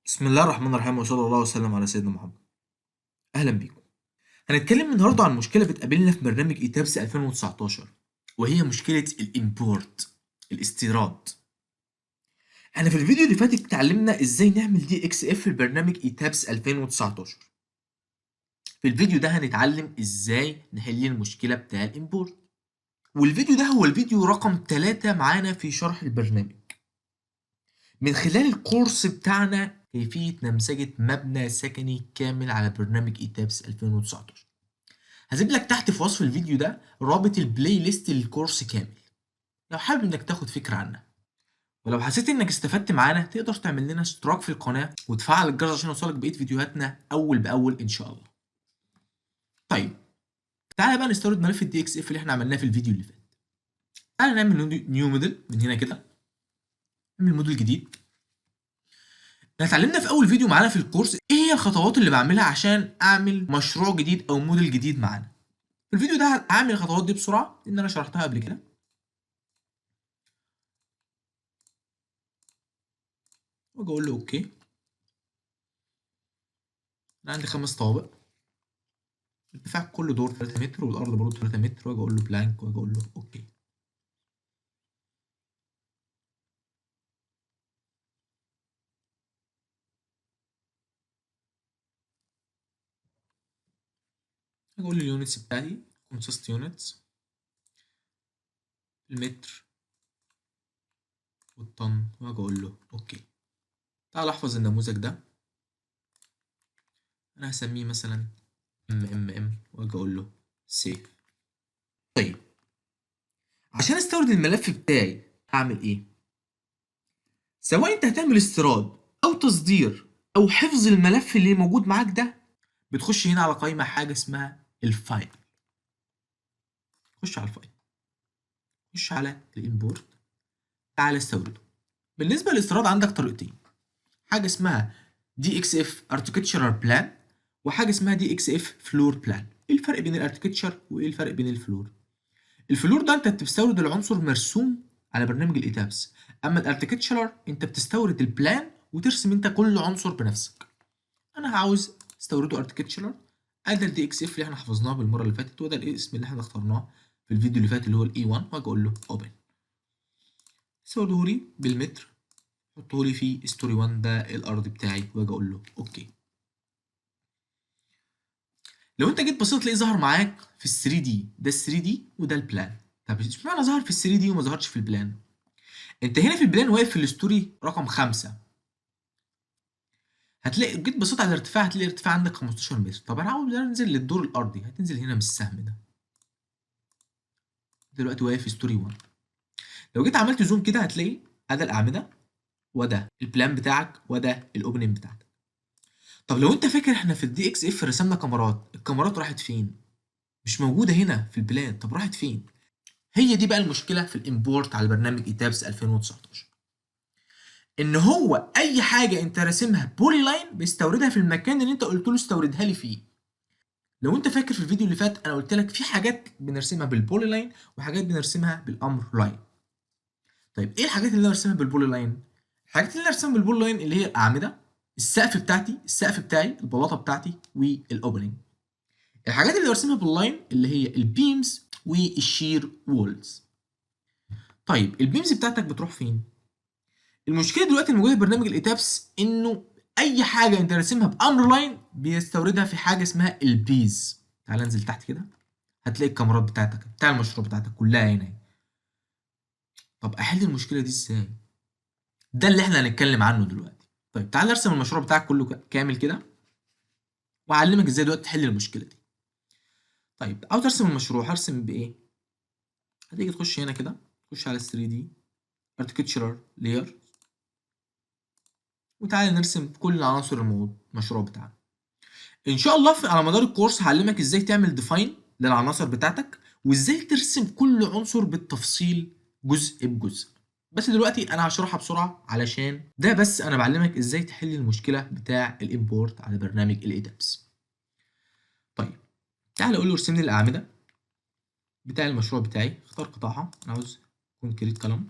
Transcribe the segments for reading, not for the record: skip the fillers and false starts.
بسم الله الرحمن الرحيم وصلى الله وسلم على سيدنا محمد. اهلا بيكم. هنتكلم النهارده عن مشكله بتقابلنا في برنامج ايتابس 2019، وهي مشكله الامبورت، الاستيراد. احنا في الفيديو اللي فات اتعلمنا ازاي نعمل دي اكس اف في البرنامج ايتابس 2019. في الفيديو ده هنتعلم ازاي نحل المشكله بتاع الامبورت، والفيديو ده هو الفيديو رقم 3 معانا في شرح البرنامج. من خلال الكورس بتاعنا كيفية نمذجة مبنى سكني كامل على برنامج ايتابس 2019. هسيب لك تحت في وصف الفيديو ده رابط البلاي ليست للكورس كامل لو حابب انك تاخد فكرة عنها. ولو حسيت انك استفدت معانا تقدر تعمل لنا اشتراك في القناة وتفعل الجرس عشان يوصلك بقية فيديوهاتنا اول باول ان شاء الله. طيب، تعالى بقى نستورد ملف الدي اكس اف اللي احنا عملناه في الفيديو اللي فات. تعالى نعمل نيو موديل من هنا كده، نعمل موديل جديد. احنا اتعلمنا في اول فيديو معانا في الكورس ايه هي الخطوات اللي بعملها عشان اعمل مشروع جديد او موديل جديد معانا. في الفيديو ده هعمل الخطوات دي بسرعه لان انا شرحتها قبل كده. واجي اقول له اوكي. انا عندي 5 طوابق، ارتفاع كل دور 3 متر والارض برضه 3 متر، واجي اقول له بلانك واجي اقول له اوكي. اجي اقول له اليونتس بتاعتي كونسست يونتس، المتر والطن، واجي اقول له اوكي. تعال احفظ النموذج ده، انا هسميه مثلا ام واجي اقول له سيف. طيب، عشان استورد الملف بتاعي اعمل ايه؟ سواء انت هتعمل استيراد او تصدير او حفظ الملف اللي موجود معاك ده، بتخش هنا على قائمة حاجة اسمها الفايل. خش على الفايل، خش على الامبورت، تعالى استورده. بالنسبة للاستيراد عندك طريقتين، حاجة اسمها دي اكس اف اركتشرال بلان وحاجة اسمها دي اكس اف فلور بلان. ايه الفرق بين الاركتشر وايه الفرق بين الفلور؟ الفلور ده انت بتستورد العنصر مرسوم على برنامج الايتابس، اما الاركتشرال انت بتستورد البلان وترسم انت كل عنصر بنفسك. انا عاوز استورده اركتشرال، ادي الدي اكس اف اللي احنا حفظناه بالمره اللي فاتت، وده الاسم اللي احنا اخترناه في الفيديو اللي فات اللي هو الاي 1، واجي اقول له اوبن. سورده لي بالمتر، حطه لي في ستوري 1 ده الارض بتاعي، واجي اقول له اوكي. لو انت جيت بصيت تلاقيه ظهر معاك في ال 3 دي، ده ال 3 دي وده البلان. طب اشمعنى ظهر في ال 3 دي وما ظهرش في البلان؟ انت هنا في البلان واقف في الستوري رقم 5، هتلاقي جيت بصيت على الارتفاع هتلاقي الارتفاع عندك 15 متر. طب انا عاوز انزل للدور الارضي، هتنزل هنا من السهم ده. دلوقتي واقف في ستوري 1. لو جيت عملت زوم كده هتلاقي ادي الاعمده وده البلان بتاعك وده الاوبننج بتاعتك. طب لو انت فاكر احنا في الدي اكس اف رسمنا كاميرات، الكاميرات راحت فين؟ مش موجوده هنا في البلان. طب راحت فين؟ هي دي بقى المشكله في الامبورت على برنامج ايتابس 2019، ان هو اي حاجه انت راسمها بولي لاين بيستوردها في المكان اللي انت قلت له استوردها لي فيه. لو انت فاكر في الفيديو اللي فات انا قلت لك في حاجات بنرسمها بالبولي لاين وحاجات بنرسمها بالامر لاين. طيب ايه الحاجات اللي انا برسمها بالبولي لاين؟ الحاجات اللي انا برسمها بالبولي لاين اللي هي الاعمده، السقف بتاعي، البلاطه بتاعتي، والاوبننج. الحاجات اللي برسمها باللاين اللي هي البيمز والشير وولز. طيب البيمز بتاعتك بتروح فين؟ المشكله دلوقتي الموجوده في برنامج الايتابس انه اي حاجه انت راسمها بامر لاين بيستوردها في حاجه اسمها البيز. تعال انزل تحت كده، هتلاقي الكاميرات بتاعتك بتاع المشروع بتاعتك كلها هنا. طب احل المشكله دي ازاي؟ ده اللي احنا هنتكلم عنه دلوقتي. طيب تعال ارسم المشروع بتاعك كله كامل كده، واعلمك ازاي دلوقتي تحل المشكله دي. طيب عاوز ارسم المشروع، هرسم بايه؟ هتيجي تخش هنا كده، تخش على 3 دي اركتشرال لاير، وتعالى نرسم كل عناصر المشروع بتاعنا. ان شاء الله على مدار الكورس هعلمك ازاي تعمل ديفاين للعناصر بتاعتك وازاي ترسم كل عنصر بالتفصيل جزء بجزء. بس دلوقتي انا هشرحها بسرعه علشان ده بس انا بعلمك ازاي تحل المشكله بتاع الامبورت على برنامج الايدابس. طيب تعال اقول له ارسم لي الاعمده بتاع المشروع بتاعي، اختار قطاعها، انا عاوز كونكريت كولوم.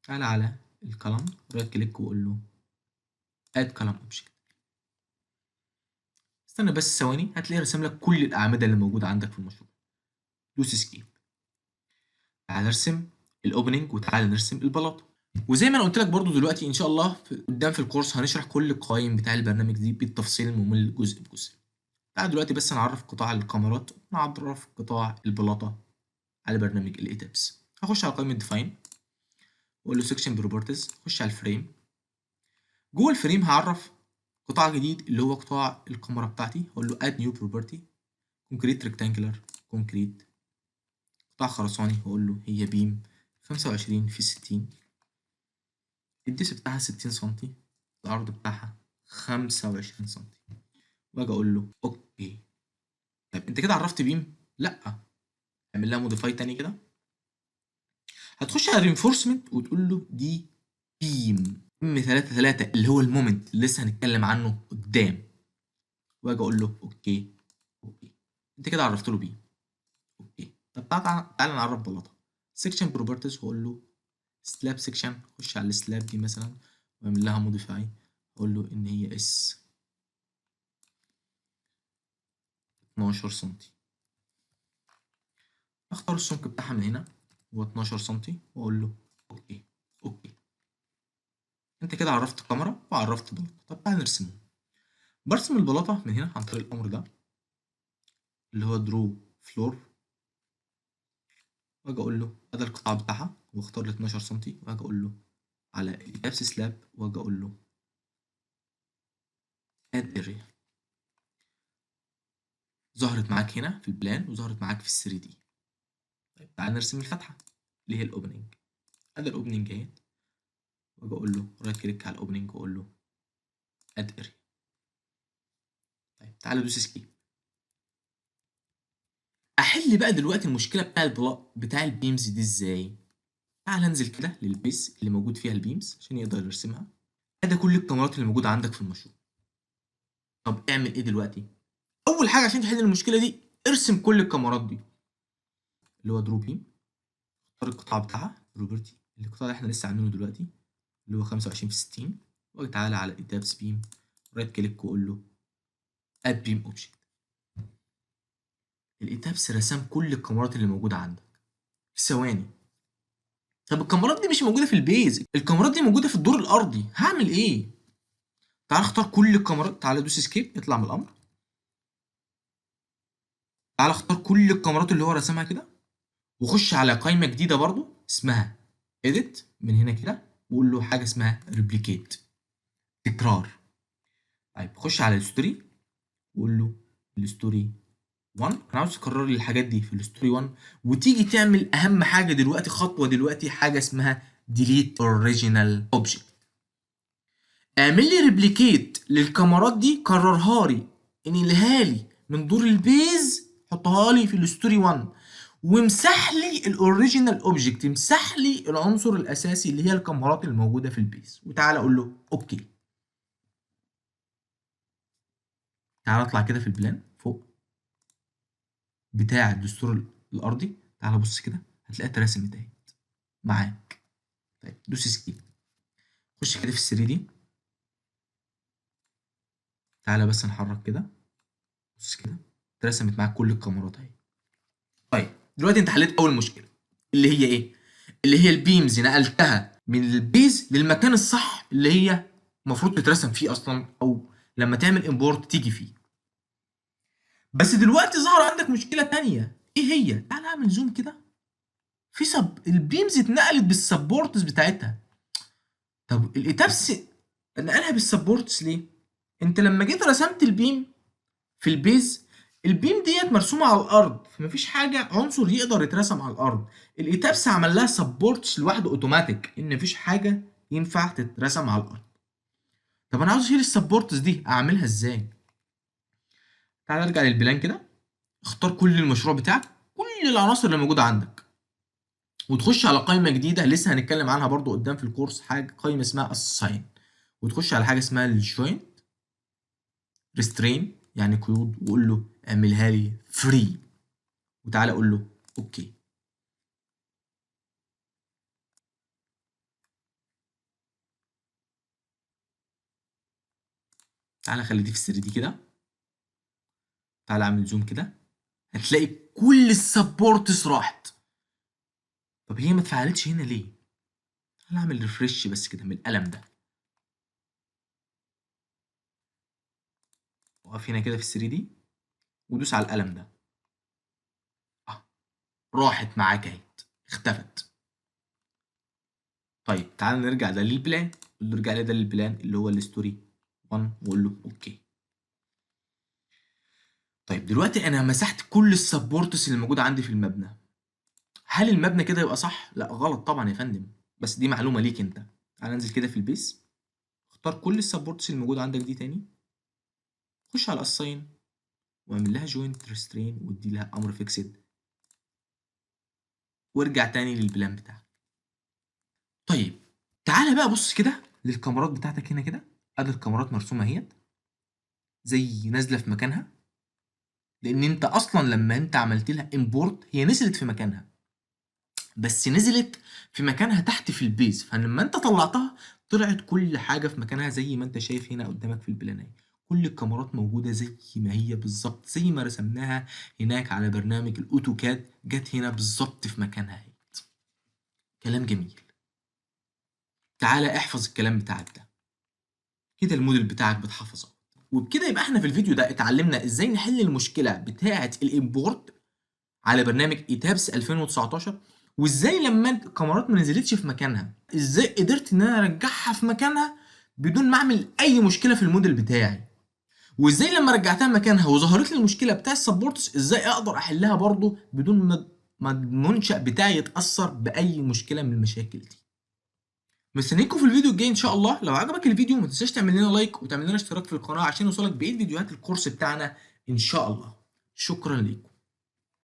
تعال على الكولوم، رايت كليك واقول له اد كلام اوبجكت. استنى بس ثواني، هتلاقيه رسم لك كل الاعمده اللي موجوده عندك في المشروع. دوس اسكيب. تعال نرسم الاوبننج وتعال نرسم البلاطه. وزي ما انا قلت لك برضو دلوقتي ان شاء الله قدام في الكورس هنشرح كل القوائم بتاع البرنامج دي بالتفصيل الممل جزء بجزء. تعال دلوقتي بس نعرف قطاع الكاميرات، نعرف قطاع البلاطه على برنامج الايتابس. هخش على قائمه ديفاين واقول له سكشن بروبرتيز، اخش على الفريم. جوه الفريم هعرف قطاع جديد اللي هو قطاع الكاميرا بتاعتي، اقول له اد نيو بروبرتي كونكريت ريكتانجلر كونكريت. قطاع خرساني واقول له هي بيم 25 في 60، الديس بتاعها 60 سنتي، العرض بتاعها 25 سنتي، واجي اقول له اوكي. طيب انت كده عرفت بيم؟ لا، اعمل لها موديفاي تاني كده. هتخش على رينفورسمنت وتقول له دي بيم ام 3 اللي هو المومنت اللي لسه هنتكلم عنه قدام، واجي اقول له اوكي. اوكي انت كده عرفت له بيم. اوكي طب تعالى نعرف بلاطه. سكشن بروبرتيز واقول له سلاب سكشن، خش على السلاب دي مثلا واعمل لها موديفاي، اقول له ان هي اس 12 سنتي. اختار السمك بتاعها من هنا هو 12 سنتي واقول له اوكي. اوكي انت كده عرفت كاميرا وعرفت بلاطه. طب تعالى نرسمه. برسم البلاطه من هنا عن طريق الامر ده اللي هو درو فلور، واجي اقول له ادي القطاع بتاعها واختار ال 12 سنتي، واجي اقول له على الابس سلاب واجي اقول له اد اريا. ظهرت معاك هنا في البلان وظهرت معاك في ال 3 دي. طيب تعال نرسم الفتحه اللي هي الاوبننج. ادي الاوبننج اهي، واجي اقول له رايت كليك على الاوبننج واقول له اد اريا. طيب تعالى دوس اسكيب. احل بقى دلوقتي المشكله بتاع البيمز دي ازاي؟ تعال انزل كده للبيس اللي موجود فيها البيمز عشان يقدر يرسمها. ادي كل الكاميرات اللي موجوده عندك في المشروع. طب اعمل ايه دلوقتي؟ اول حاجه عشان تحل المشكله دي ارسم كل الكاميرات دي اللي هو درو بيم. اختار القطاع بتاعها بروبرتي، القطاع اللي احنا لسه عاملينه دلوقتي اللي هو 25 في 60، وتعالى على التابس بيم رايت كليك وقول له اد بيم اوبجكت. الاتابس رسم كل الكاميرات اللي موجوده عندك في ثواني. طب الكاميرات دي مش موجوده في البيز، الكاميرات دي موجوده في الدور الارضي، هعمل ايه؟ تعال اختار كل الكاميرات، تعال دوس اسكيب اطلع من الامر. تعال اختار كل الكاميرات اللي هو رسمها كده وخش على قائمه جديده برضو اسمها edit من هنا كده وقول له حاجه اسمها replicate تكرار. طيب خش على الستوري وقول له الستوري 1 انا عاوز تكرر لي الحاجات دي في الستوري 1، وتيجي تعمل اهم حاجه دلوقتي، خطوه دلوقتي، حاجه اسمها delete original object. اعمل لي ريبليكيت للكاميرات دي، كررها لي، انقلها لي من دور البيز، حطها لي في الستوري 1، وامسح لي الاوريجينال اوبجكت، امسح لي العنصر الاساسي اللي هي الكاميرات الموجوده في البيز، وتعالى اقول له اوكي. تعالى اطلع كده في البلان فوق بتاع الدستور الارضي، تعالى بص كده هتلاقيها اترسمت اهي معاك. طيب دوس اسكيب. خش كده في ال 3 دي. تعالى بس نحرك كده، بص كده اترسمت معاك كل الكاميرات اهي. طيب دلوقتي انت حليت اول مشكله اللي هي ايه؟ اللي هي البيمز نقلتها من البيز للمكان الصح اللي هي المفروض تترسم فيه اصلا، او لما تعمل امبورت تيجي فيه. بس دلوقتي ظهر عندك مشكله تانية، ايه هي؟ تعال اعمل زوم كده. في البيمز اتنقلت بالسبورتس بتاعتها. طب الاتابس نقلها بالسبورتس ليه؟ انت لما جيت رسمت البيم في البيز، البيم ديت مرسومه على الارض، فمفيش حاجه عنصر يقدر يترسم على الارض. الايتابس عمل لها سبورتس لوحده اوتوماتيك ان مفيش حاجه ينفع تترسم على الارض. طب انا عاوز اشيل السبورتس دي، اعملها ازاي؟ تعال ارجع للبلان كده، اختار كل المشروع بتاعك، كل العناصر اللي موجوده عندك، وتخش على قائمه جديده لسه هنتكلم عنها برضو قدام في الكورس، حاجه قائمه اسمها assign، وتخش على حاجه اسمها الجوينت ريسترين يعني قيود، وقول له اعملها لي فري، وتعالى اقول له اوكي. تعالى خلي دي في 3 دي كده، تعالى اعمل زوم كده، هتلاقي كل السبورتس راحت. طب هي ما اتفعلتش هنا ليه؟ تعالى اعمل ريفرش بس كده من القلم ده، وقف هنا كده في 3 دي ودوس على القلم ده، اه راحت معاك اهيت، اختفت. طيب تعالى نرجع ده للبلان، نرجع ده للبلان اللي هو الستوري 1 واقول له اوكي. طيب دلوقتي انا مسحت كل السبورتس اللي موجوده عندي في المبنى، هل المبنى كده يبقى صح؟ لا غلط طبعا يا فندم، بس دي معلومه ليك انت. تعالى انزل كده في البيس، اختار كل السبورتس اللي موجوده عندك دي تاني، خش على الاساين واعمل لها جوينت ريسترين وادي لها امر فيكسد، وارجع تاني للبلان بتاعك. طيب تعالى بقى بص كده للكاميرات بتاعتك هنا كده، ادي الكاميرات مرسومه اهيت زي نازله في مكانها، لان انت اصلا لما انت عملت لها امبورت هي نزلت في مكانها، بس نزلت في مكانها تحت في البيز، فلما انت طلعتها طلعت كل حاجه في مكانها زي ما انت شايف هنا قدامك في البلانية. كل الكاميرات موجوده زي ما هي بالظبط، زي ما رسمناها هناك على برنامج الاوتوكاد، جت هنا بالظبط في مكانها اهي. كلام جميل. تعالى احفظ الكلام بتاعك ده كده، الموديل بتاعك بتحفظه. وبكده يبقى احنا في الفيديو ده اتعلمنا ازاي نحل المشكله بتاعه الامبورت على برنامج ايتابس 2019، وازاي لما الكاميرات ما نزلتش في مكانها ازاي قدرت ان انا ارجعها في مكانها بدون ما اعمل اي مشكله في الموديل بتاعي، وازاي لما رجعتها مكانها وظهرت لي المشكله بتاع السبورتس ازاي اقدر احلها برضو بدون ما المنشأ بتاعي يتاثر باي مشكله من المشاكل دي. مستنيكم في الفيديو الجاي ان شاء الله. لو عجبك الفيديو ما تنساش تعمل لنا لايك وتعمل لنا اشتراك في القناه عشان يوصلك بقيه فيديوهات الكورس بتاعنا ان شاء الله. شكرا ليكم.